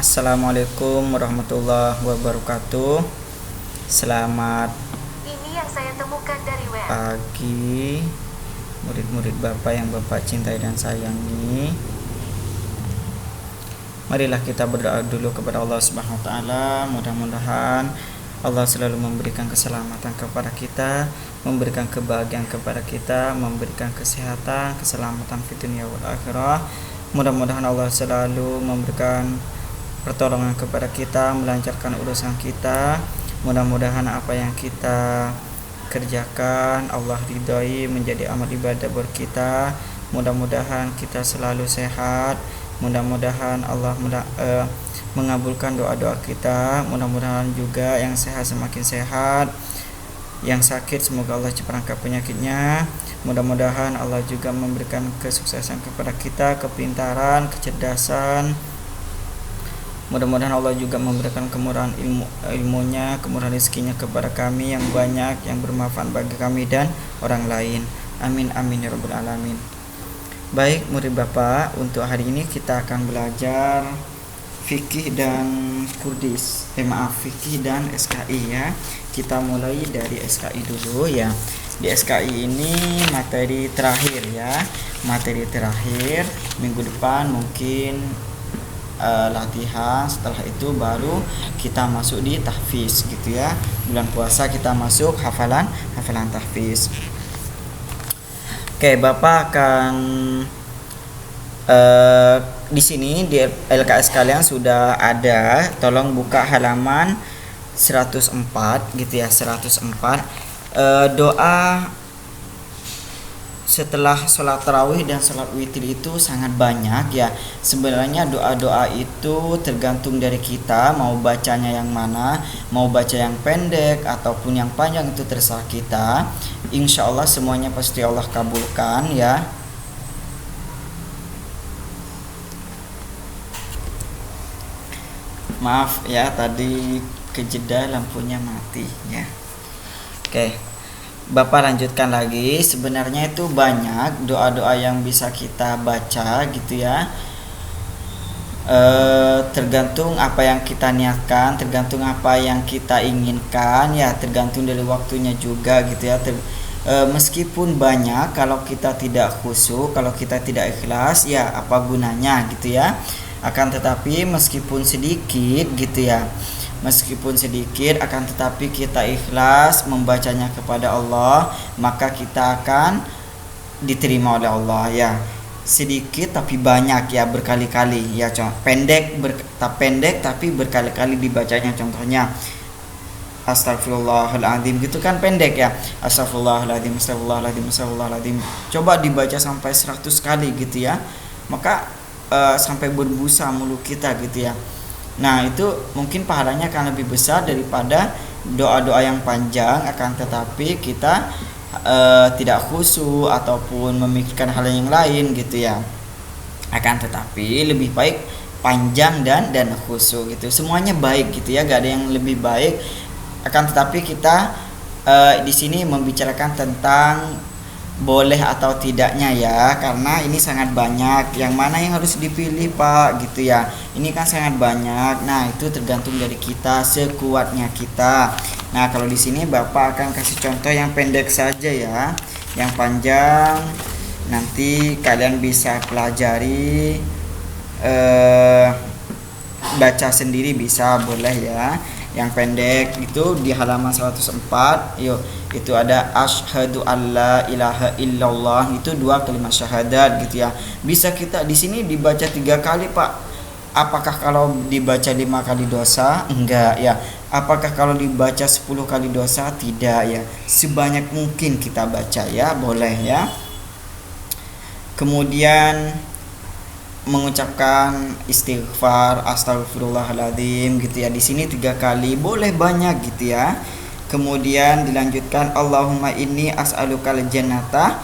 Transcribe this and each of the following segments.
Assalamualaikum warahmatullahi wabarakatuh. Selamat Ini yang saya temukan dari web. pagi murid-murid Bapak yang Bapak cintai dan sayangi. Marilah kita berdoa dulu kepada Allah Subhanahu wa taala. Mudah-mudahan Allah selalu memberikan keselamatan kepada kita, memberikan kebahagiaan kepada kita, memberikan kesehatan, keselamatan fid dunya wal akhirah. Mudah-mudahan Allah selalu memberikan pertolongan kepada kita, melancarkan urusan kita. Mudah-mudahan apa yang kita kerjakan Allah ridhoi, menjadi amal ibadah buat kita. Mudah-mudahan kita selalu sehat. Mudah-mudahan Allah mengabulkan doa-doa kita. Mudah-mudahan juga yang sehat semakin sehat, yang sakit semoga Allah cepat angkat penyakitnya. Mudah-mudahan Allah juga memberikan kesuksesan kepada kita, kepintaran, kecerdasan. Mudah-mudahan Allah juga memberikan kemurahan ilmunya, kemurahan rezekinya kepada kami yang banyak, yang bermanfaat bagi kami dan orang lain. Amin amin ya rabbal alamin. Baik murid Bapak, untuk hari ini kita akan belajar fikih dan kurdis. Fikih dan SKI ya. Kita mulai dari SKI dulu ya. Di SKI ini materi terakhir ya. Materi terakhir minggu depan mungkin latihan, setelah itu baru kita masuk di tahfiz gitu ya. Bulan puasa kita masuk hafalan tahfiz. Oke, Bapak akan di sini di LKS kalian sudah ada. Tolong buka halaman 104 gitu ya, 104. Doa setelah sholat tarawih dan sholat witir itu sangat banyak ya. Sebenarnya doa-doa itu tergantung dari kita mau bacanya yang mana, mau baca yang pendek ataupun yang panjang itu terserah kita. Insya Allah semuanya pasti Allah kabulkan ya. Maaf ya tadi kejeda lampunya mati ya. Oke, Bapak lanjutkan lagi. Sebenarnya itu banyak doa-doa yang bisa kita baca gitu ya. Tergantung apa yang kita niatkan, tergantung apa yang kita inginkan ya, tergantung dari waktunya juga gitu ya. Meskipun banyak, kalau kita tidak khusyuk, kalau kita tidak ikhlas ya apa gunanya gitu ya. Akan tetapi meskipun sedikit gitu ya, meskipun sedikit akan tetapi kita ikhlas membacanya kepada Allah, maka kita akan diterima oleh Allah ya. Sedikit tapi banyak ya, berkali-kali ya. Pendek tapi berkali-kali dibacanya. Contohnya Astagfirullahaladzim gitu kan pendek ya. Astagfirullahaladzim, astagfirullahaladzim, astagfirullahaladzim. Coba dibaca sampai 100 kali gitu ya. Maka sampai berbusa mulut kita gitu ya. Nah itu mungkin pahalanya akan lebih besar daripada doa-doa yang panjang, akan tetapi kita tidak khusyuk ataupun memikirkan hal yang lain gitu ya. Akan tetapi lebih baik panjang dan khusyuk gitu. Semuanya baik gitu ya, gak ada yang lebih baik. Akan tetapi kita di sini membicarakan tentang boleh atau tidaknya ya, karena ini sangat banyak. Yang mana yang harus dipilih Pak gitu ya, ini kan sangat banyak. Nah itu tergantung dari kita, sekuatnya kita. Nah kalau di sini Bapak akan kasih contoh yang pendek saja ya. Yang panjang nanti kalian bisa pelajari, baca sendiri bisa, boleh ya. Yang pendek itu di halaman 104. Yuk, itu ada asyhadu alla ilaha illallah, itu 2 kalimat syahadat gitu ya. Bisa kita di sini dibaca 3 kali Pak. Apakah kalau dibaca 5 kali dosa? Enggak ya. Apakah kalau dibaca 10 kali dosa? Tidak ya. Sebanyak mungkin kita baca ya, boleh ya. Kemudian mengucapkan istighfar astagfirullahaladzim gitu ya. Di sini 3 kali, boleh banyak gitu ya. Kemudian dilanjutkan Allahumma inni as'alukal jannata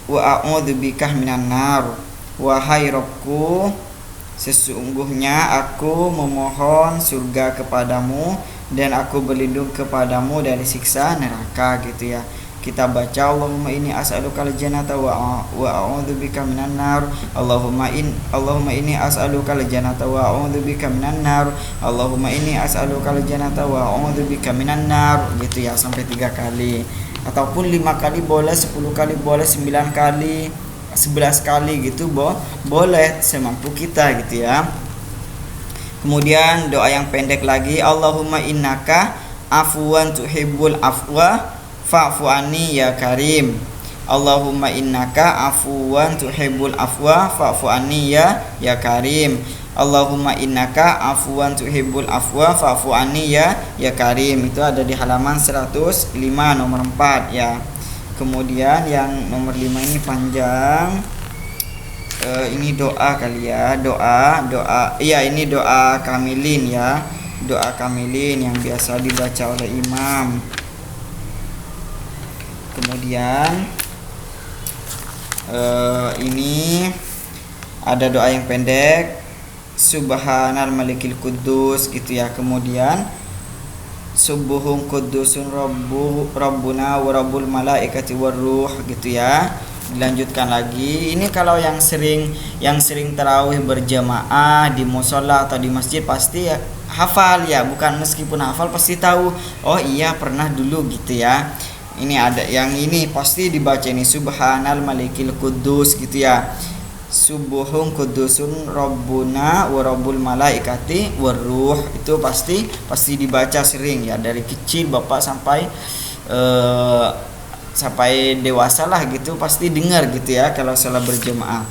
wa a'udzubika minan nar. Wahai Rabbku, sesungguhnya aku memohon surga kepadamu dan aku berlindung kepadamu dari siksa neraka gitu ya. kita baca Allahumma inni as'alukal jannata wa a'udzubika minan nar. Allahumma inni as'alukal jannata wa a'udzubika minan nar. Allahumma inni as'alukal jannata wa a'udzubika minan nar. Gitu ya, sampai 3 kali. Ataupun 5 kali boleh, 10 kali boleh, 9 kali, 11 kali gitu boleh semampu kita gitu ya. Kemudian doa yang pendek lagi, Allahumma innaka afuwan tuhibbul afwa fa'fu anni ya karim. Allahumma innaka afuwan tuhibbul afwa fa'fu anni ya karim. Allahumma innaka afuwan tuhibbul afwa fa'fu anni ya karim. Itu ada di halaman 105 nomor 4 ya. Kemudian yang nomor 5 ini panjang. Ini doa kali ya, doa. Iya, ini doa kamilin ya. Doa kamilin yang biasa dibaca oleh imam. Kemudian ini ada doa yang pendek, Subhanal Malikil Kudus gitu ya. Kemudian Subuhun Kudusun Rabbuna wa Rabbul Malaikati Warruh gitu ya. Dilanjutkan lagi. Ini kalau yang sering tarawih berjamaah di musola atau di masjid pasti ya, hafal ya, bukan meskipun hafal pasti tahu. Oh iya, pernah dulu gitu ya. Ini ada yang ini pasti dibaca ini, Subhanal Malikil Kudus gitu ya. Subuhun Kudusun Rabbuna wa Rabbul Malaikati Warruh. Itu pasti dibaca sering ya, dari kecil Bapak sampai dewasa lah gitu pasti dengar gitu ya kalau salat berjamaah.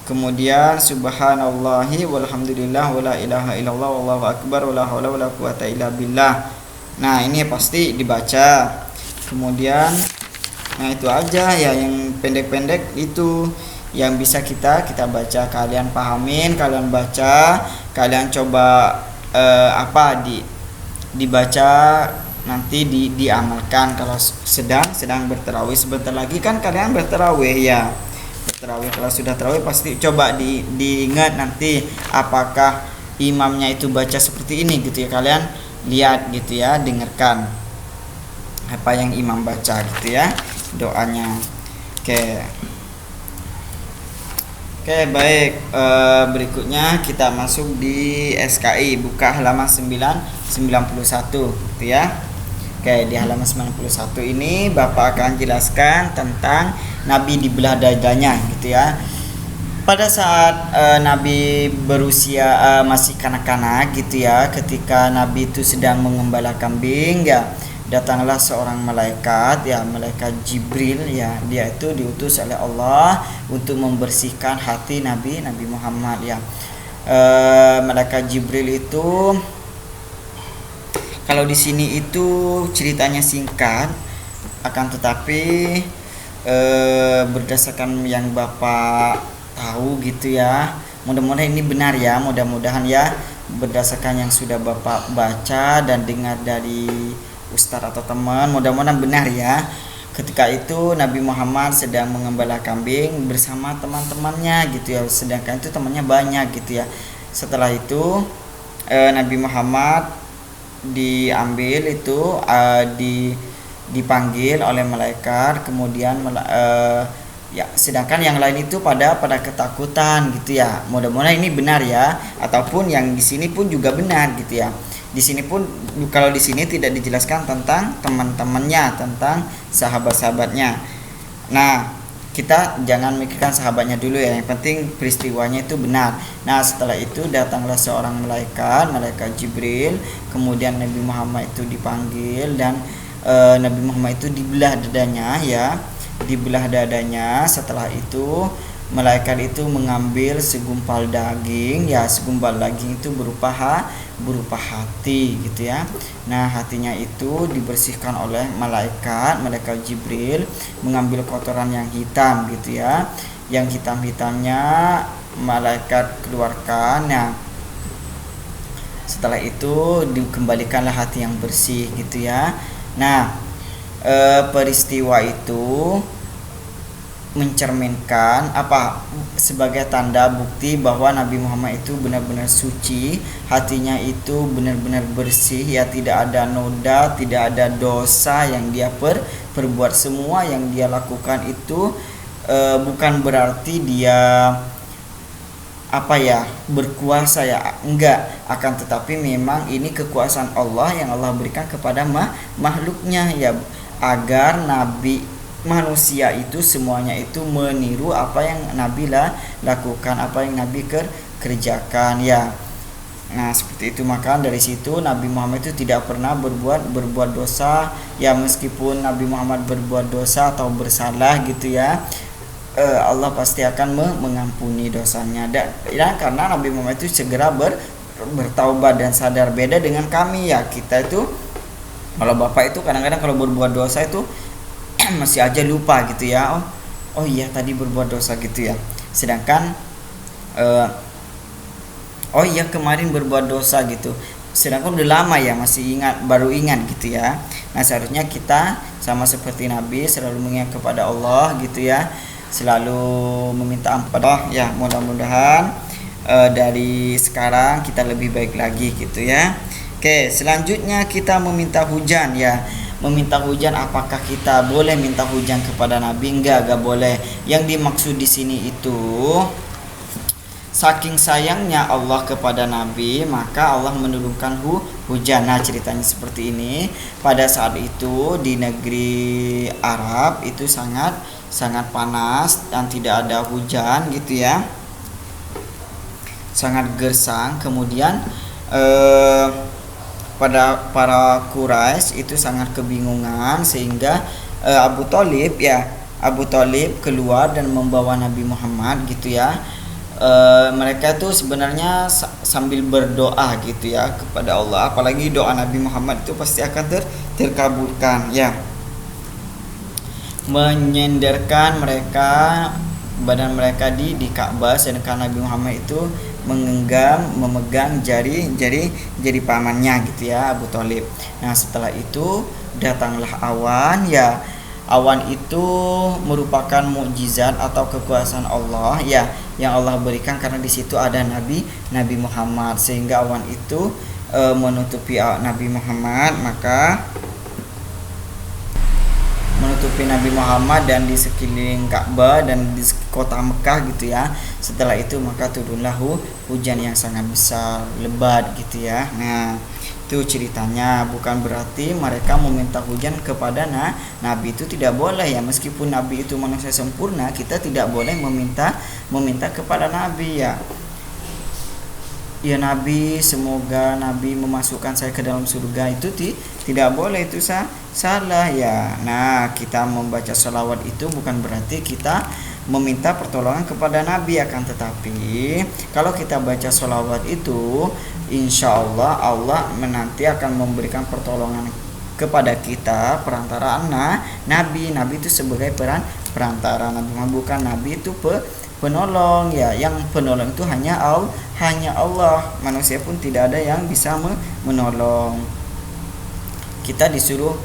Kemudian subhanallahi walhamdulillah wala ilaha illallah wallahu akbar wala haula wala quwata illa billah. Nah, ini pasti dibaca. Kemudian itu aja ya, yang pendek-pendek itu yang bisa kita baca. Kalian pahamin, kalian baca, kalian coba dibaca, nanti diamalkan kalau sedang bertarawih. Sebentar lagi kan kalian bertarawih ya. Bertarawih, kalau sudah tarawih pasti coba diingat nanti apakah imamnya itu baca seperti ini gitu ya. Kalian lihat gitu ya, dengarkan apa yang imam baca gitu ya, doanya. Oke, baik. Berikutnya kita masuk di SKI, buka halaman 91 gitu ya. Oke, di halaman 91 ini Bapak akan jelaskan tentang Nabi dibelah dadanya gitu ya. Pada saat Nabi berusia masih kanak-kanak gitu ya, ketika Nabi itu sedang mengembala kambing ya, datanglah seorang malaikat ya, malaikat Jibril ya. Dia itu diutus oleh Allah untuk membersihkan hati Nabi Muhammad ya. Malaikat Jibril itu kalau di sini itu ceritanya singkat, akan tetapi berdasarkan yang Bapak tahu gitu ya, mudah-mudahan ini benar ya, mudah-mudahan ya, berdasarkan yang sudah Bapak baca dan dengar dari ustaz atau teman, mudah-mudahan benar ya. Ketika itu Nabi Muhammad sedang mengembala kambing bersama teman-temannya gitu ya, sedangkan itu temannya banyak gitu ya. Setelah itu Nabi Muhammad diambil itu dipanggil oleh malaikat, kemudian ya, sedangkan yang lain itu pada ketakutan gitu ya. Mudah-mudahan ini benar ya, ataupun yang di sini pun juga benar gitu ya. Di sini pun kalau di sini tidak dijelaskan tentang teman-temannya, tentang sahabat-sahabatnya. Nah, kita jangan mikirkan sahabatnya dulu ya, yang penting peristiwanya itu benar. Nah, setelah itu datanglah seorang malaikat Jibril, kemudian Nabi Muhammad itu dipanggil dan Nabi Muhammad itu dibelah dadanya ya, dibelah dadanya. Setelah itu malaikat itu mengambil segumpal daging ya, segumpal daging itu berupa hati gitu ya. Nah, hatinya itu dibersihkan oleh malaikat Jibril, mengambil kotoran yang hitam gitu ya. Yang hitam-hitamnya malaikat keluarkan ya. Setelah itu dikembalikanlah hati yang bersih gitu ya. Nah, peristiwa itu mencerminkan sebagai tanda bukti bahwa Nabi Muhammad itu benar-benar suci, hatinya itu benar-benar bersih, ya tidak ada noda, tidak ada dosa yang dia perbuat. Semua yang dia lakukan itu bukan berarti dia berkuasa, ya enggak, akan tetapi memang ini kekuasaan Allah yang Allah berikan kepada makhluknya, ya, agar manusia itu semuanya itu meniru apa yang Nabi lakukan, apa yang Nabi kerjakan, ya. Nah, seperti itu. Maka dari situ Nabi Muhammad itu tidak pernah berbuat dosa, ya, meskipun Nabi Muhammad berbuat dosa atau bersalah gitu, ya, Allah pasti akan mengampuni dosanya. Dan karena Nabi Muhammad itu segera bertaubat dan sadar. Beda dengan kami, ya, kita itu kalau bapak itu kadang-kadang kalau berbuat dosa itu masih aja lupa gitu, ya. Oh iya tadi berbuat dosa gitu, ya. Sedangkan oh iya kemarin berbuat dosa gitu. Sedangkan udah lama, ya, masih baru ingat gitu, ya. Nah, seharusnya kita sama seperti Nabi selalu mengingat kepada Allah gitu, ya. Selalu meminta ampun Allah, ya. Mudah-mudahan dari sekarang kita lebih baik lagi gitu, ya. Oke, selanjutnya kita meminta hujan, ya. Meminta hujan, apakah kita boleh minta hujan kepada Nabi? Enggak boleh. Yang dimaksud di sini itu saking sayangnya Allah kepada Nabi, maka Allah menurunkan hujan. Nah, ceritanya seperti ini. Pada saat itu di negeri Arab itu sangat panas dan tidak ada hujan gitu, ya. Sangat gersang. Kemudian pada para Quraisy itu sangat kebingungan, sehingga Abu Thalib keluar dan membawa Nabi Muhammad gitu, ya. Mereka tuh sebenarnya sambil berdoa gitu, ya, kepada Allah. Apalagi doa Nabi Muhammad itu pasti akan terkabulkan, ya. Menyenderkan mereka badan mereka di Ka'bah, sedangkan Nabi Muhammad itu memegang jari pamannya gitu, ya, Abu Thalib. Nah, setelah itu datanglah awan, ya. Awan itu merupakan mukjizat atau kekuasaan Allah, ya, yang Allah berikan karena di situ ada Nabi Muhammad, sehingga awan itu menutupi Nabi Muhammad, maka menutupi Nabi Muhammad dan di sekeliling Ka'bah dan di kota Mekah gitu, ya. Setelah itu maka turunlah hujan yang sangat besar, lebat gitu, ya. Nah, itu ceritanya. Bukan berarti mereka meminta hujan kepada Nabi itu tidak boleh, ya. Meskipun Nabi itu manusia sempurna, kita tidak boleh meminta kepada Nabi, ya. Ya Nabi, semoga Nabi memasukkan saya ke dalam surga, itu tidak boleh, itu salah, ya. Nah, kita membaca sholawat itu bukan berarti kita meminta pertolongan kepada Nabi, akan tetapi kalau kita baca sholawat itu, insya Allah nanti akan memberikan pertolongan kepada kita perantaraan Nabi itu sebagai perantara. Nabi bukan Nabi itu penolong, ya. Yang penolong itu hanya Allah. Manusia pun tidak ada yang bisa menolong. Kita disuruh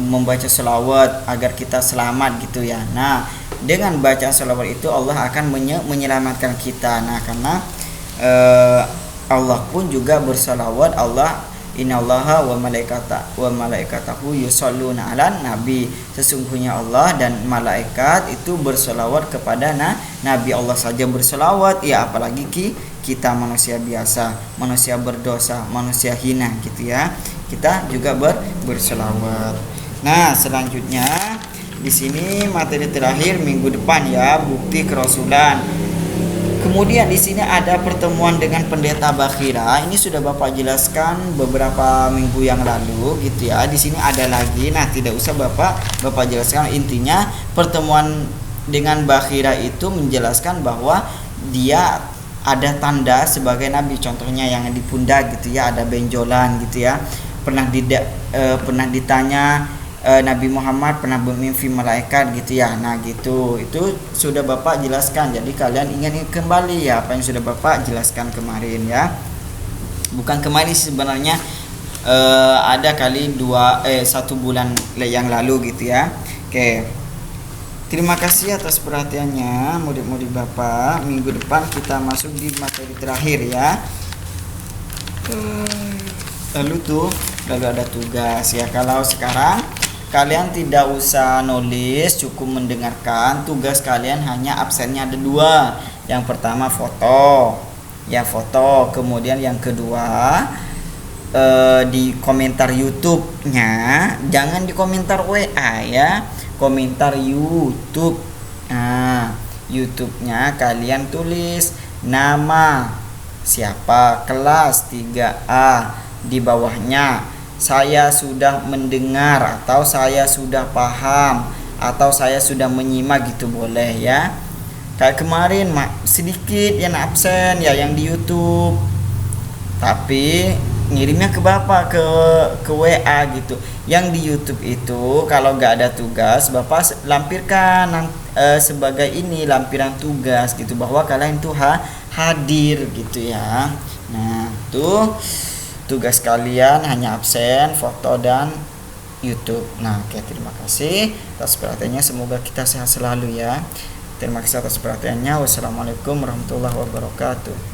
membaca sholawat agar kita selamat gitu, ya. Nah, dengan baca sholawat itu Allah akan menyelamatkan kita. Nah, karena Allah pun juga bersalawat. Allah, innallaha wa malaikatahu yusholluna 'alan nabi. Sesungguhnya Allah dan malaikat itu berselawat kepada Nabi. Allah saja berselawat, ya, apalagi kita manusia biasa, manusia berdosa, manusia hina gitu, ya. Kita juga berselawat. Nah, selanjutnya di sini materi terakhir minggu depan, ya, bukti kerasulan. Kemudian di sini ada pertemuan dengan pendeta Bakhira. Ini sudah Bapak jelaskan beberapa minggu yang lalu gitu, ya. Di sini ada lagi. Nah, tidak usah Bapak jelaskan. Intinya pertemuan dengan Bakhira itu menjelaskan bahwa dia ada tanda sebagai nabi. Contohnya yang di pundak gitu, ya, ada benjolan gitu, ya. Pernah ditanya Nabi Muhammad pernah bermimpi malaikat gitu, ya. Nah, gitu. Itu sudah Bapak jelaskan. Jadi kalian ingin kembali, ya, apa yang sudah Bapak jelaskan kemarin, ya. Bukan kemarin sebenarnya, ada kali 1 bulan yang lalu gitu, ya. Oke. Terima kasih atas perhatiannya murid-murid Bapak. Minggu depan kita masuk di materi terakhir ya. Lalu ada tugas ya. Kalau sekarang kalian tidak usah nulis, cukup mendengarkan. Tugas kalian hanya absennya ada 2. Yang pertama foto. Ya, foto. Kemudian yang kedua di komentar YouTube-nya, jangan di komentar WA ya. Komentar YouTube. Nah, YouTube-nya kalian tulis nama siapa, kelas 3A, di bawahnya saya sudah mendengar atau saya sudah paham atau saya sudah menyimak gitu boleh ya. Kayak kemarin sedikit yang absen ya yang di YouTube. Tapi ngirimnya ke Bapak ke WA gitu. Yang di YouTube itu kalau nggak ada tugas, Bapak lampirkan sebagai ini lampiran tugas gitu bahwa kalian tuh hadir gitu ya. Nah, tuh tugas kalian hanya absen, foto dan YouTube. Nah, oke, terima kasih atas perhatiannya. Semoga kita sehat selalu ya. Terima kasih atas perhatiannya. Wassalamualaikum warahmatullahi wabarakatuh.